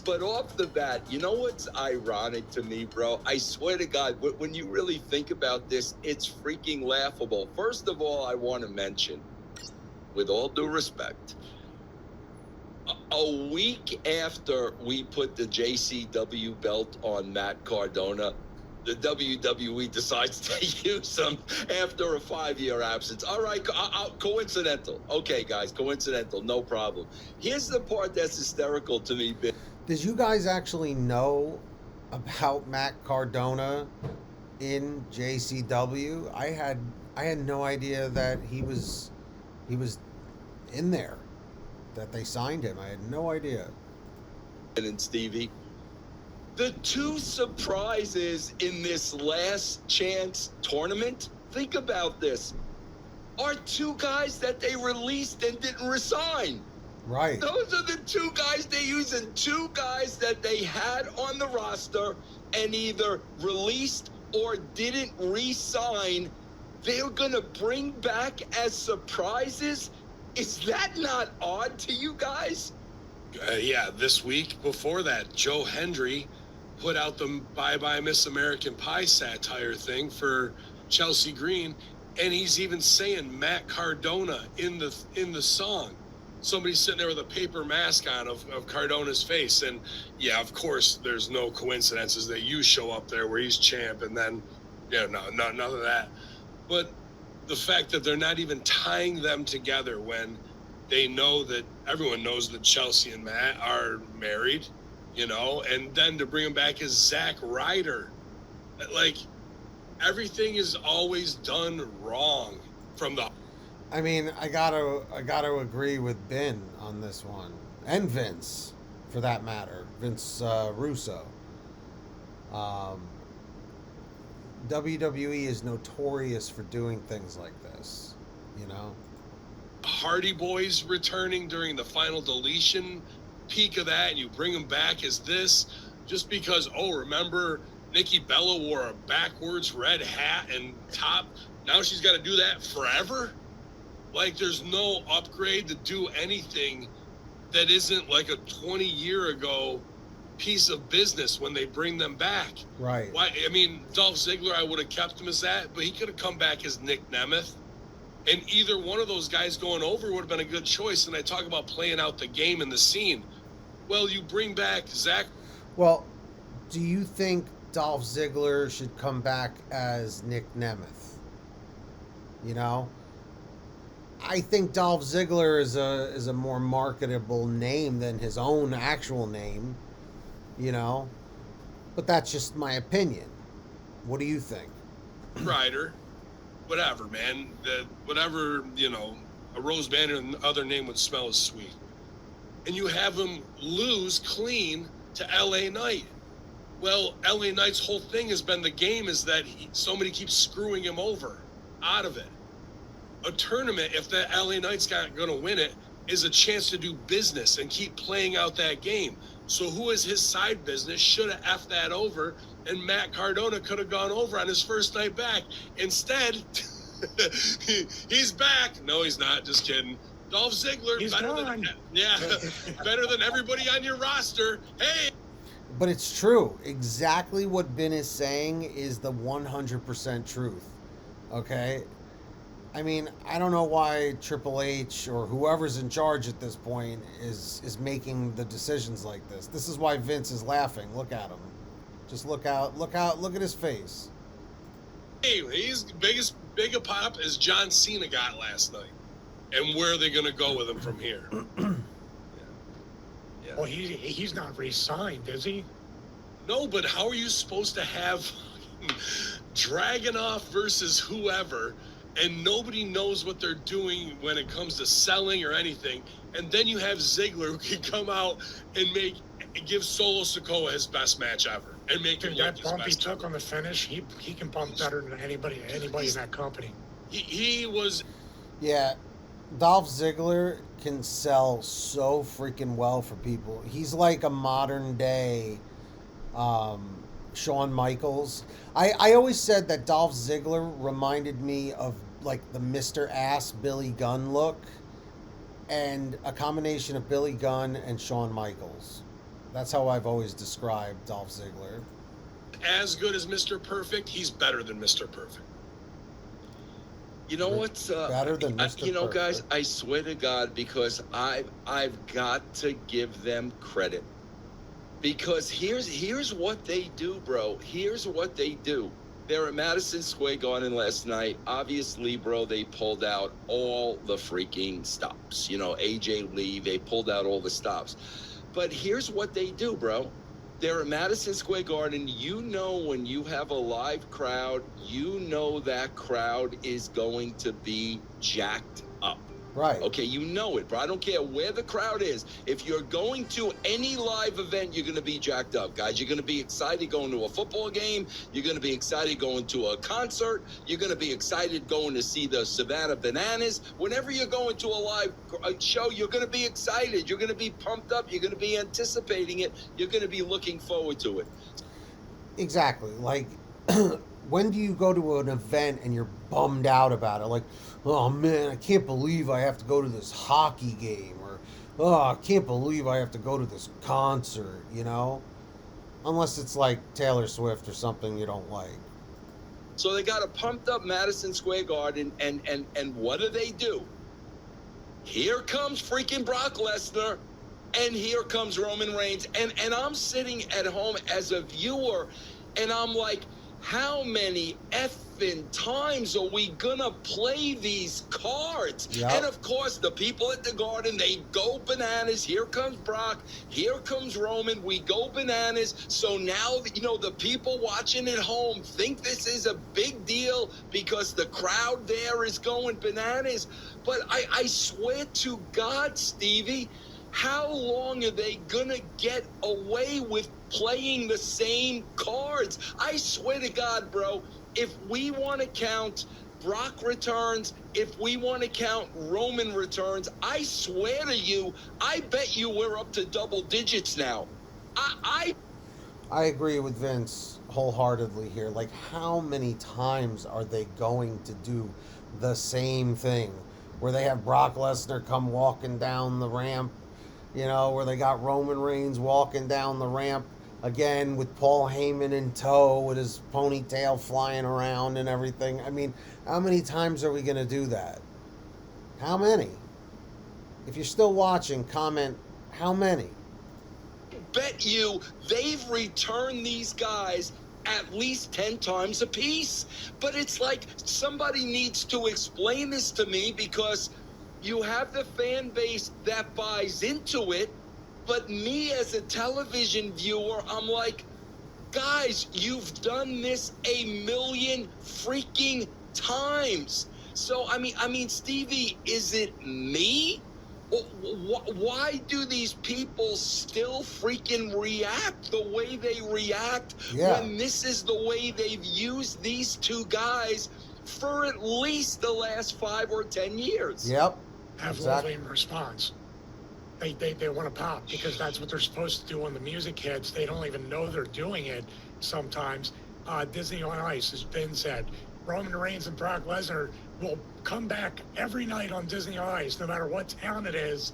But off the bat, you know what's ironic to me, bro? I swear to God, when you really think about this, it's freaking laughable. First of all, I want to mention, with all due respect, a week after we put the JCW belt on Matt Cardona, the WWE decides to use him after a 5-year absence. All right, coincidental. Okay, guys, coincidental, no problem. Here's the part that's hysterical to me. Did you guys actually know about Matt Cardona in JCW? I had no idea that he was in there, that they signed him. I had no idea. And Stevie, the two surprises in this last chance tournament, think about this, are two guys that they released and didn't resign. Right. Those are the two guys they use, and two guys that they had on the roster and either released or didn't re-sign. They're going to bring back as surprises. Is that not odd to you guys? Yeah, this week before that, Joe Hendry put out the Bye-Bye Miss American Pie satire thing for Chelsea Green, and he's even saying Matt Cardona in the song. Somebody's sitting there with a paper mask on of Cardona's face, and yeah, of course, there's no coincidences that you show up there where he's champ, and then, yeah, no, none of that. But the fact that they're not even tying them together when they know that everyone knows that Chelsea and Matt are married, you know, and then to bring him back as Zack Ryder, like, everything is always done wrong from the. I mean, I gotta agree with Ben on this one, and Vince, for that matter, Vince Russo. WWE is notorious for doing things like this, you know. Hardy Boys returning during the final deletion peak of that, and you bring them back as this, just because, oh, remember Nikki Bella wore a backwards red hat and top? Now she's got to do that forever? Like, there's no upgrade to do anything that isn't like a 20-year ago piece of business when they bring them back. Right. Why? I mean, Dolph Ziggler, I would have kept him as that, but he could have come back as Nick Nemeth. And either one of those guys going over would have been a good choice. And I talk about playing out the game and the scene. Well, you bring back Zach. Well, do you think Dolph Ziggler should come back as Nick Nemeth? You know? I think Dolph Ziggler is a more marketable name than his own actual name, you know? But that's just my opinion. What do you think? Ryder. Whatever, man. Whatever, you know, a Rose Banner and other name would smell as sweet. And you have him lose clean to LA Knight. Well, LA Knight's whole thing has been the game is that somebody keeps screwing him over out of it. A tournament, if the LA Knight's not going to win it, is a chance to do business and keep playing out that game. So who is his side business should have effed that over, and Matt Cardona could have gone over on his first night back. Instead, he's back. No, he's not. Just kidding. Dolph Ziggler, he's better gone. better than everybody on your roster. Hey. But it's true. Exactly what Ben is saying is the 100% truth. Okay? I mean, I don't know why Triple H or whoever's in charge at this point is making the decisions like this. This is why Vince is laughing. Look at him. Just look out, look at his face. Hey, he's big a pop as John Cena got last night. And where are they going to go with him from here? Yeah. Well, he's not re-signed, is he? No, but how are you supposed to have Dragunov versus whoever, and nobody knows what they're doing when it comes to selling or anything, and then you have Ziggler who can come out and give Solo Sikoa his best match ever and make him look that bump he took on the finish, he can bump better than anybody in that company. He was. Yeah, Dolph Ziggler can sell so freaking well for people. He's like a modern day Shawn Michaels. I always said that Dolph Ziggler reminded me of like the Mr. Ass Billy Gunn look, and a combination of Billy Gunn and Shawn Michaels. That's how I've always described Dolph Ziggler. As good as Mr. Perfect, he's better than Mr. Perfect. You know what's better than Mr. you know, Perfect. guys, I swear to God, because I've got to give them credit. Because here's what they do, bro. Here's what they do. They're at Madison Square Garden last night. Obviously, bro, they pulled out all the freaking stops. You know, AJ Lee, they pulled out all the stops. But here's what they do, bro. They're at Madison Square Garden. You know, when you have a live crowd, you know that crowd is going to be jacked up. Right. Okay, you know it, bro. I don't care where the crowd is. If you're going to any live event, you're going to be jacked up, guys. You're going to be excited going to a football game. You're going to be excited going to a concert. You're going to be excited going to see the Savannah Bananas. Whenever you're going to a live show, you're going to be excited. You're going to be pumped up. You're going to be anticipating it. You're going to be looking forward to it. Exactly. Like, when do you go to an event and you're bummed out about it? Like, oh man, I can't believe I have to go to this hockey game, or oh, I can't believe I have to go to this concert, you know? Unless it's like Taylor Swift or something you don't like. So they got a pumped up Madison Square Garden, and what do? Here comes freaking Brock Lesnar, and here comes Roman Reigns, and I'm sitting at home as a viewer, and I'm like, how many effing times are we gonna play these cards? Yep. And of course, the people at the Garden, they go bananas. Here comes Brock. Here comes Roman. We go bananas. So now, you know, the people watching at home think this is a big deal because the crowd there is going bananas. But I swear to God, Stevie, how long are they gonna get away with playing the same cards? I swear to God, bro, if we want to count Brock returns, if we want to count Roman returns, I swear to you, I bet you we're up to double digits now. I agree with Vince wholeheartedly here. Like, how many times are they going to do the same thing? Where they have Brock Lesnar come walking down the ramp, you know, where they got Roman Reigns walking down the ramp again with Paul Heyman in tow with his ponytail flying around and everything. I mean, how many times are we going to do that? How many? If you're still watching, comment, how many? bet you they've returned these guys at least 10 times a piece. But it's like somebody needs to explain this to me, because you have the fan base that buys into it, but me as a television viewer, I'm like, guys, you've done this a million freaking times. So, I mean, Stevie, is it me? Why do these people still freaking react the way they react when this is the way they've used these two guys for at least the last 5 or 10 years? Yep. Have lovely response. They want to pop because that's what they're supposed to do when the music hits. They don't even know they're doing it sometimes. Disney on Ice has been said. Roman Reigns and Brock Lesnar will come back every night on Disney on Ice, no matter what town it is.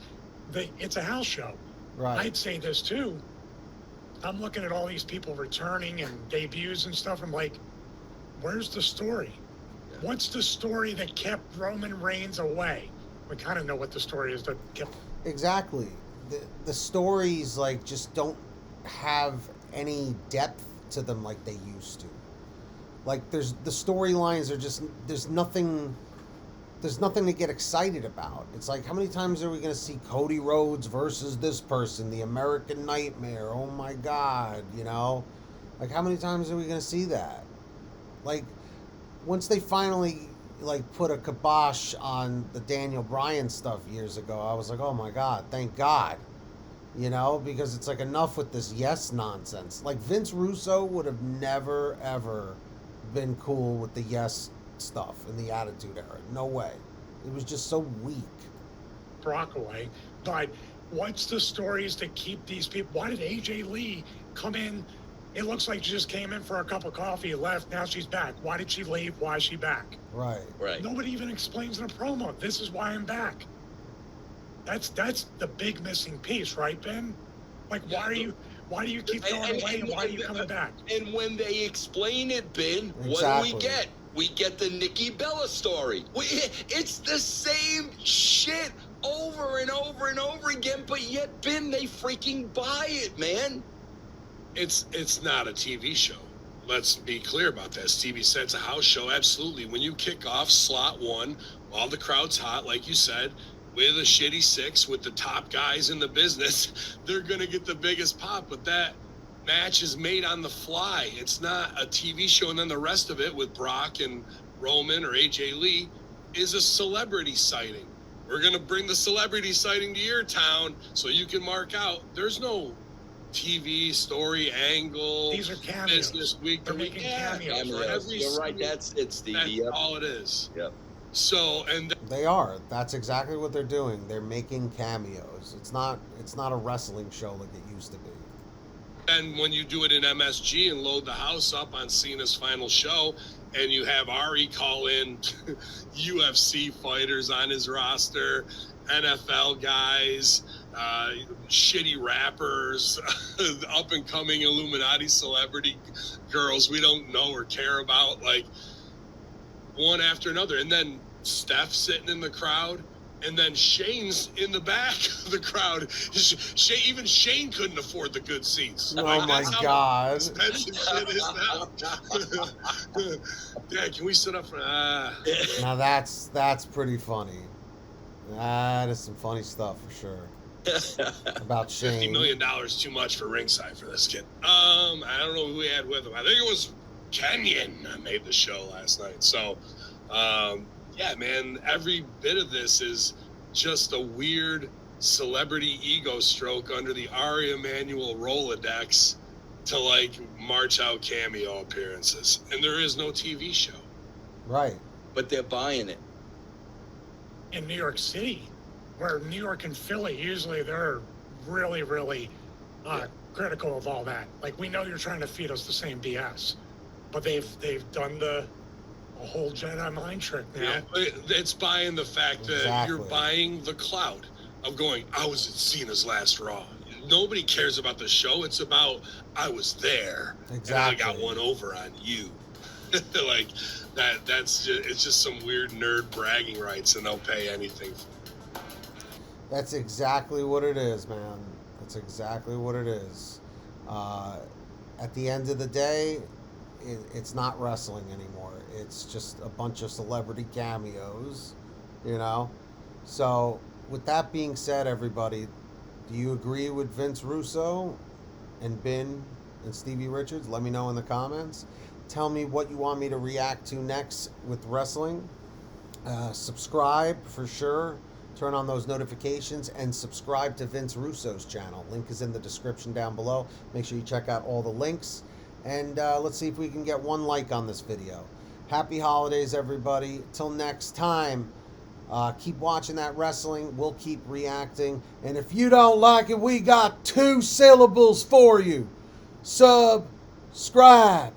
It's a house show. Right. I'd say this too. I'm looking at all these people returning and debuts and stuff. I'm like, where's the story? What's the story that kept Roman Reigns away? We kind of know what the story is that kept. Exactly. The stories like just don't have any depth to them like they used to. Like the storylines are just there's nothing to get excited about. It's like, how many times are we going to see Cody Rhodes versus this person, the American Nightmare? Oh my God, you know? Like, how many times are we going to see that? Like, once they finally like put a kibosh on the Daniel Bryan stuff years ago, I was like, oh my God, thank God. You know, because it's like, enough with this yes nonsense. Like, Vince Russo would have never ever been cool with the yes stuff in the Attitude Era. No way. It was just so weak. Brock away. But what's the stories to keep these people? Why did AJ Lee come in? It looks like she just came in for a cup of coffee, left, now she's back. Why did she leave? Why is she back? Right. Nobody even explains in a promo, this is why I'm back. That's the big missing piece, right, Ben? Like, why do you keep going away and why are you coming back? And when they explain it, Ben, what do Exactly. we get? We get the Nikki Bella story. It's the same shit over and over and over again, but yet, Ben, they freaking buy it, man. It's not a TV show. Let's be clear about that. Stevie said it's a house show. Absolutely. When you kick off slot 1, while the crowd's hot, like you said, with a shitty 6, with the top guys in the business, they're going to get the biggest pop. But that match is made on the fly. It's not a TV show. And then the rest of it with Brock and Roman or AJ Lee is a celebrity sighting. We're going to bring the celebrity sighting to your town so you can mark out. There's no TV story angle. These are cameos. Business week They're to week. making Yeah, cameos. You're right. That's it, Stevie. that's all it is. Yep. So, and They are. That's exactly what they're doing. They're making cameos. It's not a wrestling show like it used to be. then when you do it in MSG and load the house up on Cena's final show, and you have Ari call in UFC fighters on his roster, NFL guys, shitty rappers, up and coming Illuminati celebrity girls we don't know or care about, like one after another. And then Steph sitting in the crowd, and then Shane's in the back of the crowd. Even Shane couldn't afford the good seats. Oh Like, my that's how God. expensive shit is now. Yeah, can we sit up for Now that's pretty funny. That is some funny stuff for sure. About Shane. $50 million too much for ringside for this kid. I don't know who we had with him. I think it was Kenyon that made the show last night. So, yeah, man, every bit of this is just a weird celebrity ego stroke under the Ari Emanuel Rolodex to like march out cameo appearances. And there is no TV show. Right. But they're buying it. In New York City, where New York and Philly, usually they're really, really critical of all that. Like, we know you're trying to feed us the same BS, but they've done a whole Jedi mind trick now. Yeah, it's buying the fact that Exactly. you're buying the clout of going, I was at Cena's last Raw. Nobody cares about the show. It's about, I was there. Exactly. And I got one over on you. Like, that's just, it's just some weird nerd bragging rights, and they'll pay anything for it. That's exactly what it is, man. That's exactly what it is. At the end of the day, it's not wrestling anymore. It's just a bunch of celebrity cameos, you know? So, with that being said, everybody, do you agree with Vince Russo and Ben and Stevie Richards? Let me know in the comments. Tell me what you want me to react to next with wrestling. Subscribe for sure. Turn on those notifications and subscribe to Vince Russo's channel. Link is in the description down below. Make sure you check out all the links. And let's see if we can get one like on this video. Happy holidays, everybody. Till next time, keep watching that wrestling. We'll keep reacting. And if you don't like it, we got 2 syllables for you. Subscribe.